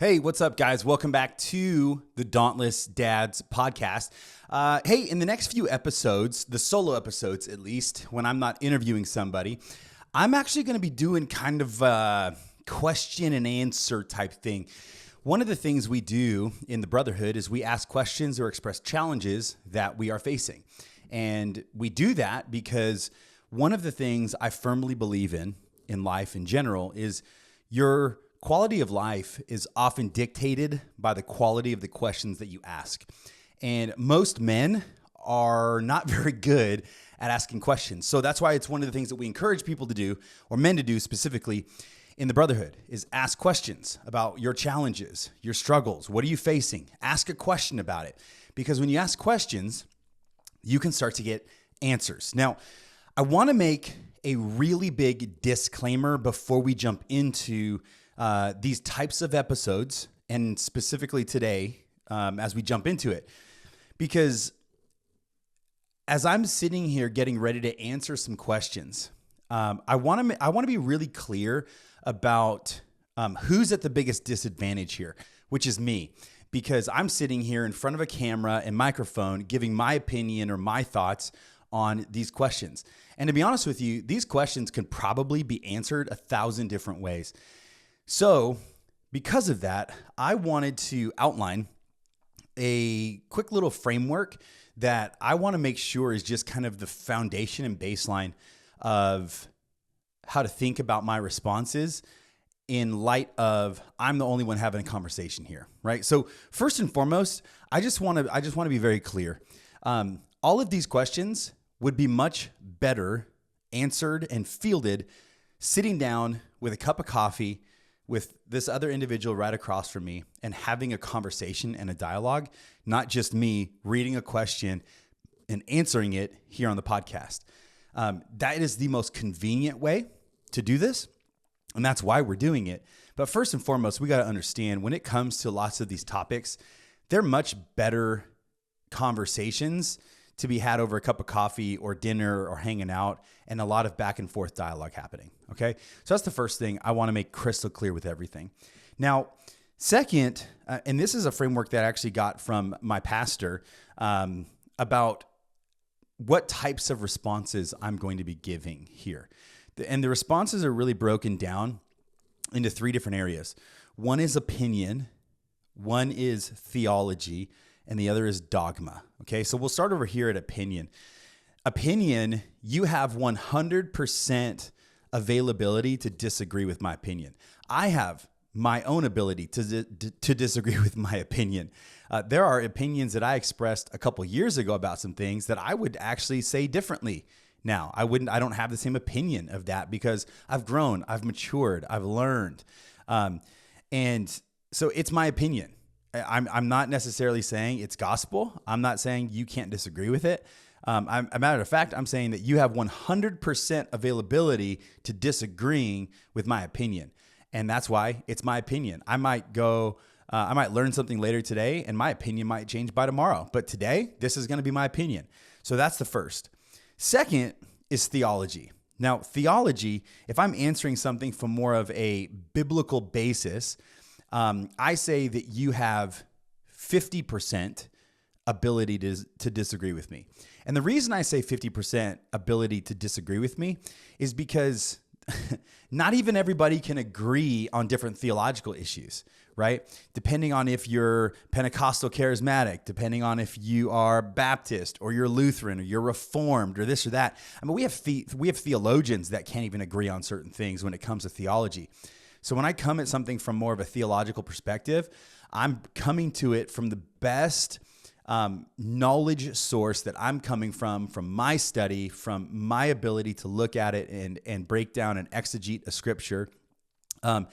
Hey, what's up, guys? Welcome back to the Dauntless Dads podcast. Hey, in the next few episodes, the solo episodes at least, when I'm not interviewing somebody, I'm actually going to be doing kind of a question and answer type thing. One of the things we do in the Brotherhood is we ask questions or express challenges that we are facing. And we do that because one of the things I firmly believe in life in general is your quality of life is often dictated by the quality of the questions that you ask. And most men are not very good at asking questions. So that's why it's one of the things that we encourage people to do, or men to do specifically in the Brotherhood, is ask questions about your challenges, your struggles. What are you facing? Ask a question about it. Because when you ask questions, you can start to get answers. Now, I want to make a really big disclaimer before we jump into these types of episodes, and specifically today, as we jump into it, because as I'm sitting here getting ready to answer some questions, I want to be really clear about who's at the biggest disadvantage here, which is me, because I'm sitting here in front of a camera and microphone giving my opinion or my thoughts on these questions. And to be honest with you, these questions can probably be answered 1,000 different ways. So because of that, I wanted to outline a quick little framework that I want to make sure is just kind of the foundation and baseline of how to think about my responses in light of I'm the only one having a conversation here, right? So first and foremost, I just want to be very clear. All of these questions would be much better answered and fielded sitting down with a cup of coffee with this other individual right across from me and having a conversation and a dialogue, not just me reading a question and answering it here on the podcast. That is the most convenient way to do this, and that's why we're doing it. But first and foremost, we got to understand when it comes to lots of these topics, they're much better conversations to be had over a cup of coffee or dinner or hanging out and a lot of back and forth dialogue happening. Okay. So that's the first thing I want to make crystal clear with everything. Now, second, and this is a framework that I actually got from my pastor about what types of responses I'm going to be giving here. And the responses are really broken down into three different areas. One is opinion, one is theology, and the other is dogma. Okay, so we'll start over here at opinion. Opinion, you have 100% availability to disagree with my opinion. I have my own ability to disagree with my opinion. There are opinions that I expressed a couple years ago about some things that I would actually say differently now. I don't have the same opinion of that because I've grown, I've matured, I've learned. And so it's my opinion. I'm not necessarily saying it's gospel. I'm not saying you can't disagree with it. A matter of fact, I'm saying that you have 100% availability to disagreeing with my opinion. And that's why it's my opinion. I might learn something later today and my opinion might change by tomorrow. But today, this is going to be my opinion. So that's the first. Second is theology. Now, theology, if I'm answering something from more of a biblical basis, I say that you have 50% ability to disagree with me. And the reason I say 50% ability to disagree with me is because not even everybody can agree on different theological issues, right? Depending on if you're Pentecostal charismatic, depending on if you are Baptist or you're Lutheran or you're Reformed or this or that. I mean, we have theologians that can't even agree on certain things when it comes to theology. So when I come at something from more of a theological perspective, I'm coming to it from the best knowledge source that I'm coming from my study, from my ability to look at it and break down and exegete a scripture. And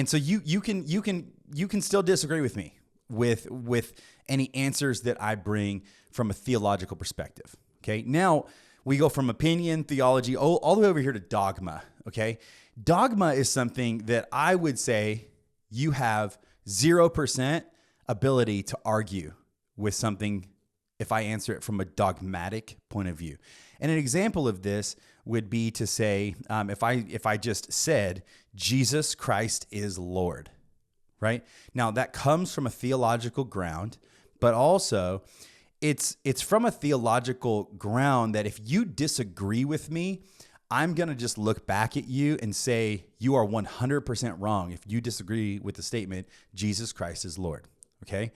so you can still disagree with me with any answers that I bring from a theological perspective. Okay. Now we go from opinion, theology, all the way over here to dogma. Okay. Dogma is something that I would say you have 0% ability to argue with something if I answer it from a dogmatic point of view. And an example of this would be to say, if I just said, Jesus Christ is Lord, right? Now that comes from a theological ground, but also it's from a theological ground that if you disagree with me, I'm going to just look back at you and say, you are 100% wrong if you disagree with the statement, Jesus Christ is Lord, okay?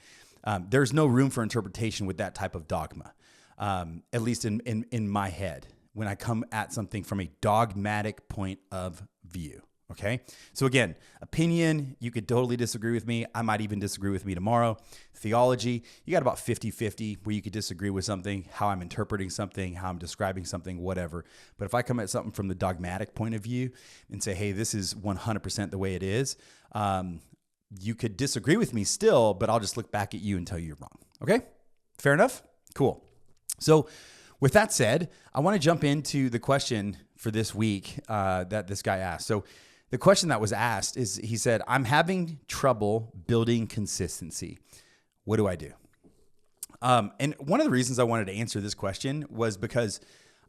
There's no room for interpretation with that type of dogma, at least in my head, when I come at something from a dogmatic point of view, okay? So again, opinion, you could totally disagree with me. I might even disagree with me tomorrow. Theology, you got about 50-50 where you could disagree with something, how I'm interpreting something, how I'm describing something, whatever. But if I come at something from the dogmatic point of view and say, hey, this is 100% the way it is, you could disagree with me still, but I'll just look back at you and tell you you're wrong. Okay? Fair enough? Cool. So with that said, I want to jump into the question for this week that this guy asked. So the question that was asked is, he said, I'm having trouble building consistency. What do I do? And one of the reasons I wanted to answer this question was because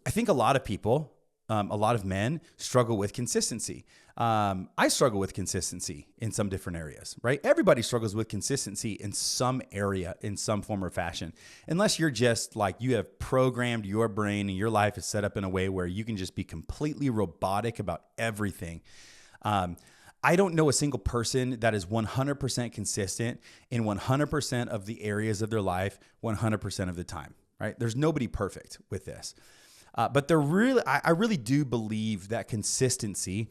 I think a lot of people, a lot of men struggle with consistency. I struggle with consistency in some different areas, right? Everybody struggles with consistency in some area, in some form or fashion, unless you're just like, you have programmed your brain and your life is set up in a way where you can just be completely robotic about everything. I don't know a single person that is 100% consistent in 100% of the areas of their life 100% of the time, right? There's nobody perfect with this. But I really do believe that consistency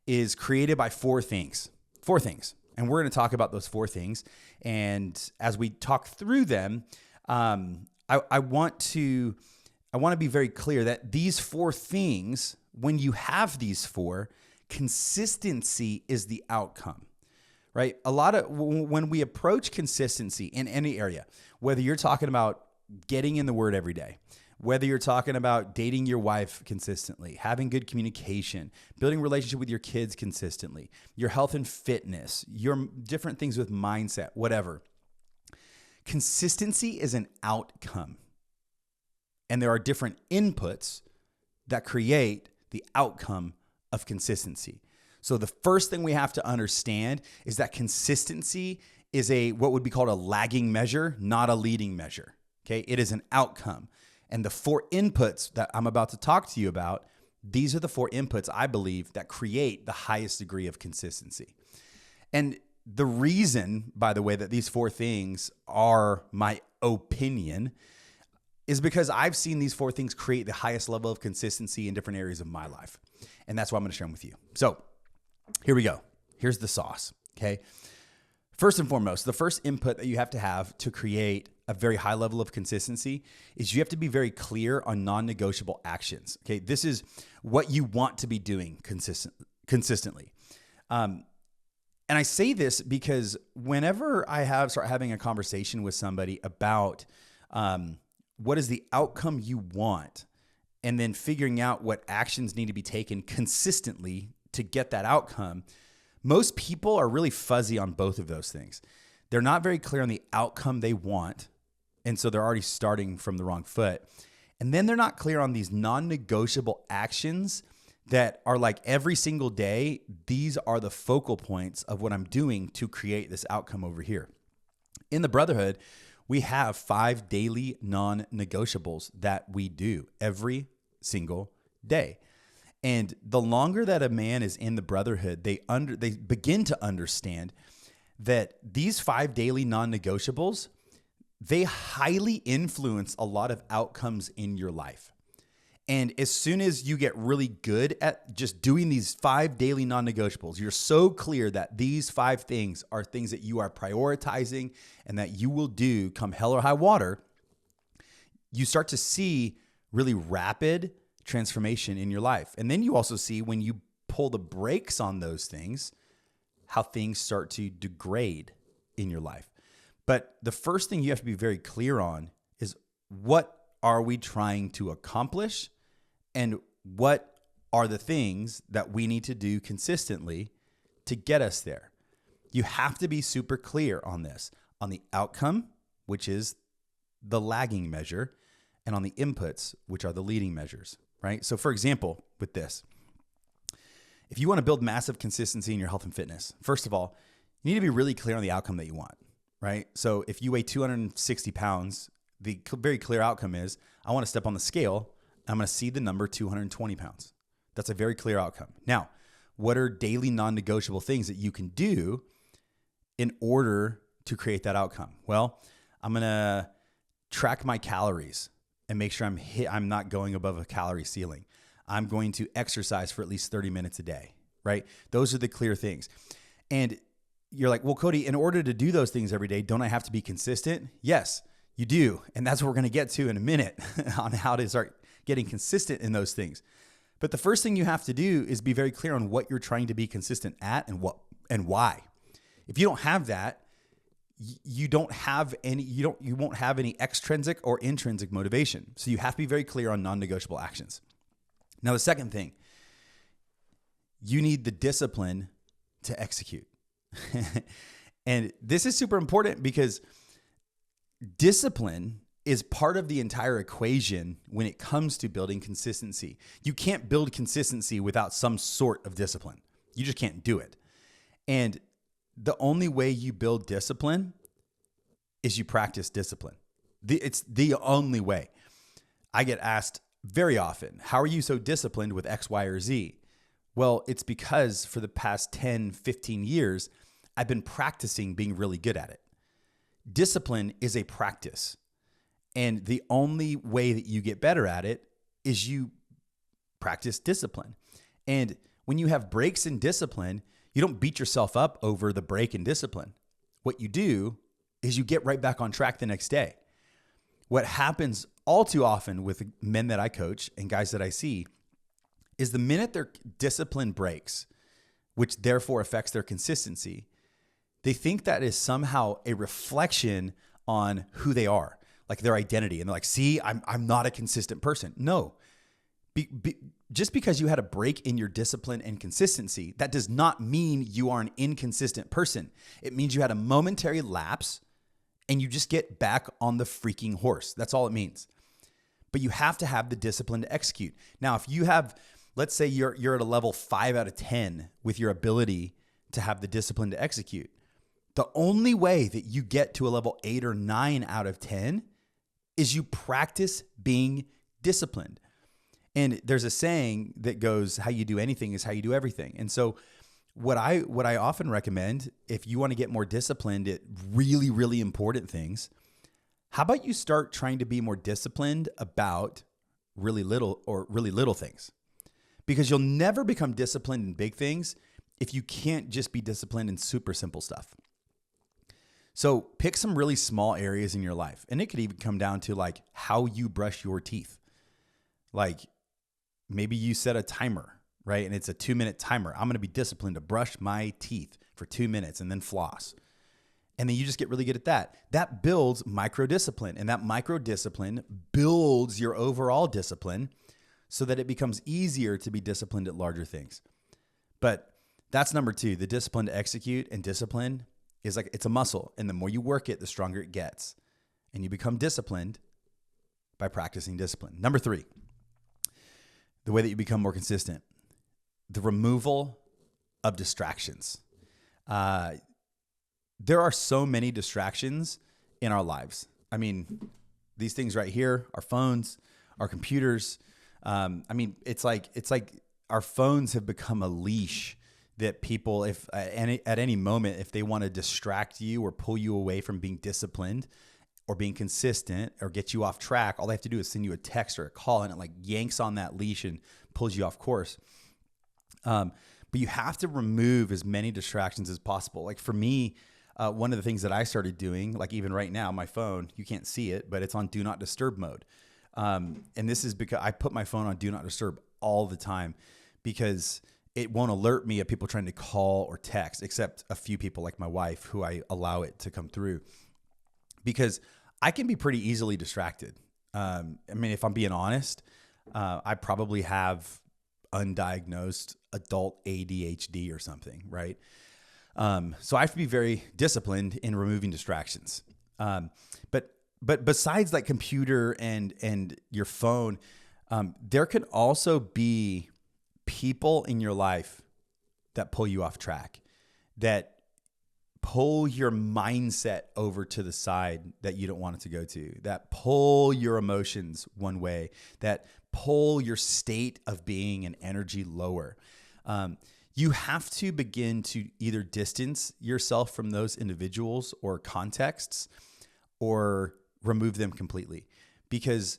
is created by four things. And we're going to talk about those four things. And as we talk through them, I want to be very clear that these four things, when you have these four, consistency is the outcome, right? When we approach consistency in any area, whether you're talking about getting in the Word every day, whether you're talking about dating your wife consistently, having good communication, building a relationship with your kids consistently, your health and fitness, your different things with mindset, whatever. Consistency is an outcome. And there are different inputs that create the outcome of consistency. So the first thing we have to understand is that consistency is what would be called a lagging measure, not a leading measure. Okay, it is an outcome. And the four inputs that I'm about to talk to you about, these are the four inputs I believe that create the highest degree of consistency. And the reason, by the way, that these four things are my opinion is because I've seen these four things create the highest level of consistency in different areas of my life. And that's what I'm going to share them with you. So here we go. Here's the sauce. Okay. First and foremost, the first input that you have to create a very high level of consistency is you have to be very clear on non-negotiable actions. Okay. This is what you want to be doing consistently. And I say this because whenever I start having a conversation with somebody about what is the outcome you want, and then figuring out what actions need to be taken consistently to get that outcome, most people are really fuzzy on both of those things. They're not very clear on the outcome they want, and so they're already starting from the wrong foot. And then they're not clear on these non-negotiable actions that are like every single day, these are the focal points of what I'm doing to create this outcome over here. In the Brotherhood, we have 5 daily non-negotiables that we do every single day. And the longer that a man is in the Brotherhood, they begin to understand that these 5 daily non-negotiables, they highly influence a lot of outcomes in your life. And as soon as you get really good at just doing these 5 daily non-negotiables, you're so clear that these 5 things are things that you are prioritizing and that you will do come hell or high water, you start to see really rapid transformation in your life. And then you also see when you pull the brakes on those things, how things start to degrade in your life. But the first thing you have to be very clear on is, what are we trying to accomplish? And what are the things that we need to do consistently to get us there? You have to be super clear on this, on the outcome, which is the lagging measure, and on the inputs, which are the leading measures, right? So for example, with this, if you want to build massive consistency in your health and fitness, first of all, you need to be really clear on the outcome that you want, right? So if you weigh 260 pounds, the very clear outcome is I want to step on the scale. I'm going to see the number 220 pounds. That's a very clear outcome. Now, what are daily non-negotiable things that you can do in order to create that outcome? Well, I'm going to track my calories and make sure I'm not going above a calorie ceiling. I'm going to exercise for at least 30 minutes a day, right? Those are the clear things. And you're like, well, Cody, in order to do those things every day, don't I have to be consistent? Yes, you do. And that's what we're going to get to in a minute on how to start getting consistent in those things. But the first thing you have to do is be very clear on what you're trying to be consistent at and why. If you don't have that, you won't have any extrinsic or intrinsic motivation. So you have to be very clear on non-negotiable actions. Now, the second thing, you need the discipline to execute. And this is super important because discipline is part of the entire equation when it comes to building consistency. You can't build consistency without some sort of discipline. You just can't do it. And the only way you build discipline is you practice discipline. It's the only way. I get asked very often, how are you so disciplined with X, Y, or Z? Well, it's because for the past 10, 15 years, I've been practicing being really good at it. Discipline is a practice. And the only way that you get better at it is you practice discipline. And when you have breaks in discipline, you don't beat yourself up over the break in discipline. What you do is you get right back on track the next day. What happens all too often with men that I coach and guys that I see is the minute their discipline breaks, which therefore affects their consistency, they think that is somehow a reflection on who they are, like their identity. And they're like, see, I'm not a consistent person. No, just because you had a break in your discipline and consistency, that does not mean you are an inconsistent person. It means you had a momentary lapse and you just get back on the freaking horse. That's all it means. But you have to have the discipline to execute. Now, if you have, let's say you're at a level 5 out of 10 with your ability to have the discipline to execute, the only way that you get to a level 8 or 9 out of 10 is you practice being disciplined. And there's a saying that goes, how you do anything is how you do everything. And so what I often recommend, if you want to get more disciplined at really, really important things, how about you start trying to be more disciplined about really little things? Because you'll never become disciplined in big things if you can't just be disciplined in super simple stuff. So pick some really small areas in your life. And it could even come down to like how you brush your teeth. Like maybe you set a timer, right? And it's a 2-minute timer. I'm going to be disciplined to brush my teeth for 2 minutes and then floss. And then you just get really good at that. That builds micro discipline. And that micro discipline builds your overall discipline so that it becomes easier to be disciplined at larger things. But that's number 2, the discipline to execute. And discipline is like, it's a muscle. And the more you work it, the stronger it gets. And you become disciplined by practicing discipline. Number 3, the way that you become more consistent, the removal of distractions. There are so many distractions in our lives. I mean, these things right here, our phones, our computers. It's like our phones have become a leash that people, if at any moment, if they want to distract you or pull you away from being disciplined or being consistent or get you off track, all they have to do is send you a text or a call, and it like yanks on that leash and pulls you off course. But you have to remove as many distractions as possible. Like for me, one of the things that I started doing, like even right now, my phone, you can't see it, but it's on do not disturb mode. And this is because I put my phone on do not disturb all the time because it won't alert me of people trying to call or text, except a few people like my wife who I allow it to come through, because I can be pretty easily distracted. If I'm being honest, I probably have undiagnosed adult ADHD or something, right? So I have to be very disciplined in removing distractions. But besides like computer and your phone, there can also be people in your life that pull you off track, that pull your mindset over to the side that you don't want it to go to, that pull your emotions one way, that pull your state of being and energy lower. You have to begin to either distance yourself from those individuals or contexts or remove them completely. Because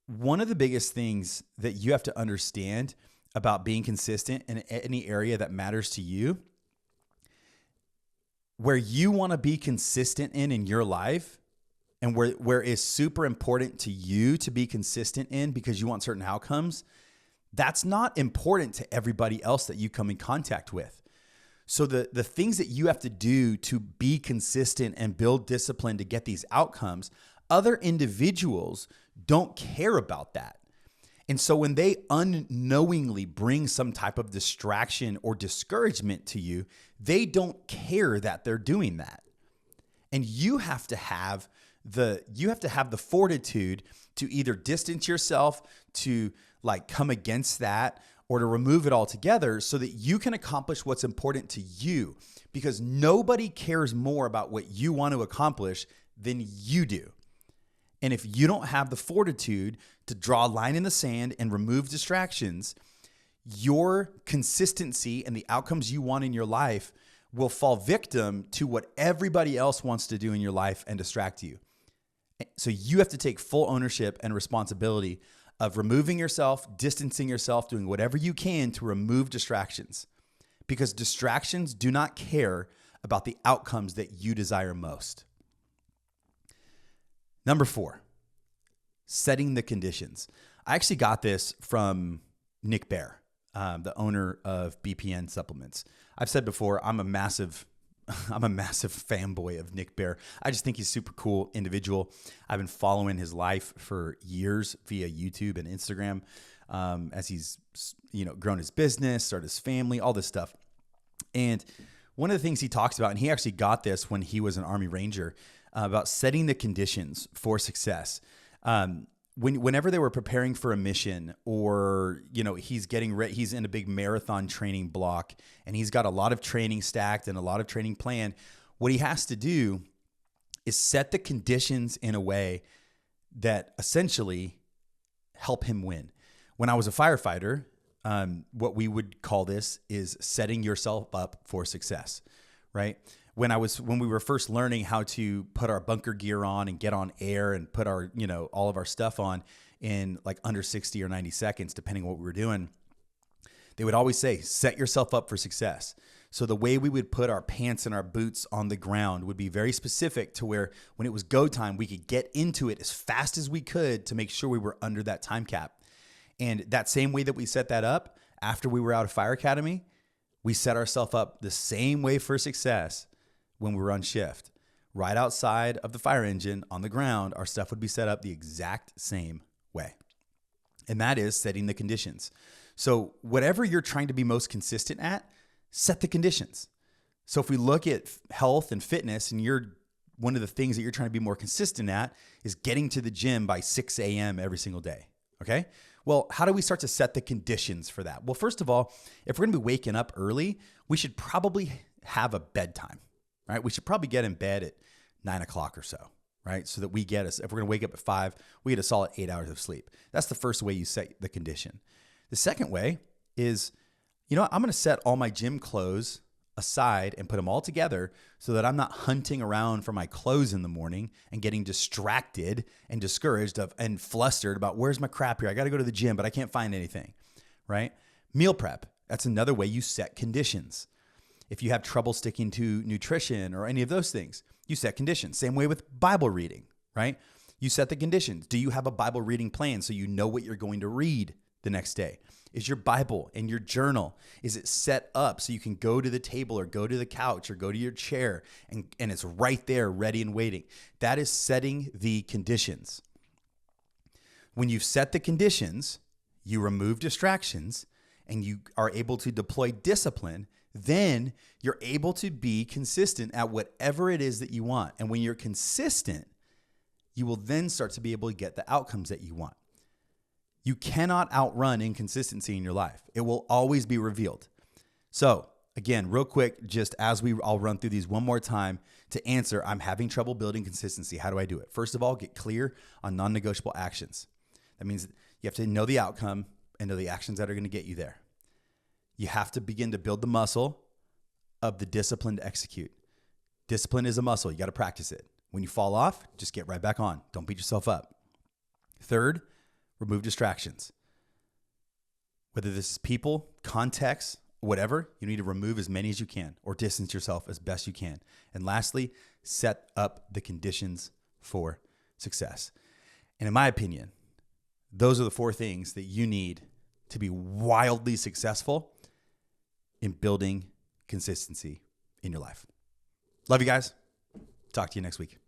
one of the biggest things that you have to understand about being consistent in any area that matters to you, where you want to be consistent in your life, and where it's super important to you to be consistent in because you want certain outcomes, that's not important to everybody else that you come in contact with. So the things that you have to do to be consistent and build discipline to get these outcomes, other individuals don't care about that. And so when they unknowingly bring some type of distraction or discouragement to you, they don't care that they're doing that. And you have to have the fortitude to either distance yourself, to like come against that, or to remove it altogether so that you can accomplish what's important to you, because nobody cares more about what you want to accomplish than you do. And if you don't have the fortitude to draw a line in the sand and remove distractions, your consistency and the outcomes you want in your life will fall victim to what everybody else wants to do in your life and distract you. So you have to take full ownership and responsibility of removing yourself, distancing yourself, doing whatever you can to remove distractions, because distractions do not care about the outcomes that you desire most. Number 4, setting the conditions. I actually got this from Nick Bare, the owner of BPN Supplements. I've said before, I'm a massive fanboy of Nick Bare. I just think he's a super cool individual. I've been following his life for years via YouTube and Instagram, as he's grown his business, started his family, all this stuff. And one of the things he talks about, and he actually got this when he was an Army Ranger, about setting the conditions for success. Whenever they were preparing for a mission, or he's getting ready, he's in a big marathon training block, and he's got a lot of training stacked and a lot of training planned. What he has to do is set the conditions in a way that essentially help him win. When I was a firefighter, what we would call this is setting yourself up for success, right? When we were first learning how to put our bunker gear on and get on air and put our, all of our stuff on in like under 60 or 90 seconds, depending on what we were doing, they would always say, set yourself up for success. So the way we would put our pants and our boots on the ground would be very specific to where when it was go time, we could get into it as fast as we could to make sure we were under that time cap. And that same way that we set that up after we were out of Fire Academy, we set ourselves up the same way for success when we were on shift. Right outside of the fire engine on the ground, our stuff would be set up the exact same way. And that is setting the conditions. So whatever you're trying to be most consistent at, set the conditions. So if we look at health and fitness, and one of the things that you're trying to be more consistent at is getting to the gym by 6 a.m. every single day. Okay? Well, how do we start to set the conditions for that? Well, first of all, if we're going to be waking up early, we should probably have a bedtime. Right? We should probably get in bed at 9 o'clock or so, right? So that if we're going to wake up at 5, we get a solid 8 hours of sleep. That's the first way you set the condition. The second way is, I'm going to set all my gym clothes aside and put them all together so that I'm not hunting around for my clothes in the morning and getting distracted and discouraged and flustered about where's my crap here? I got to go to the gym, but I can't find anything, right? Meal prep. That's another way you set conditions. If you have trouble sticking to nutrition or any of those things, you set conditions. Same way with Bible reading, right? You set the conditions. Do you have a Bible reading plan so you know what you're going to read the next day? Is your Bible and your journal, is it set up so you can go to the table or go to the couch or go to your chair and it's right there ready and waiting? That is setting the conditions. When you've set the conditions, you remove distractions and you are able to deploy discipline. Then you're able to be consistent at whatever it is that you want. And when you're consistent, you will then start to be able to get the outcomes that you want. You cannot outrun inconsistency in your life. It will always be revealed. So again, real quick, just as I'll run through these one more time to answer, I'm having trouble building consistency. How do I do it? First of all, get clear on non-negotiable actions. That means you have to know the outcome and know the actions that are going to get you there. You have to begin to build the muscle of the discipline to execute. Discipline is a muscle. You got to practice it. When you fall off, just get right back on. Don't beat yourself up. Third, remove distractions. Whether this is people, context, whatever, you need to remove as many as you can or distance yourself as best you can. And lastly, set up the conditions for success. And in my opinion, those are the 4 things that you need to be wildly successful in building consistency in your life. Love you guys. Talk to you next week.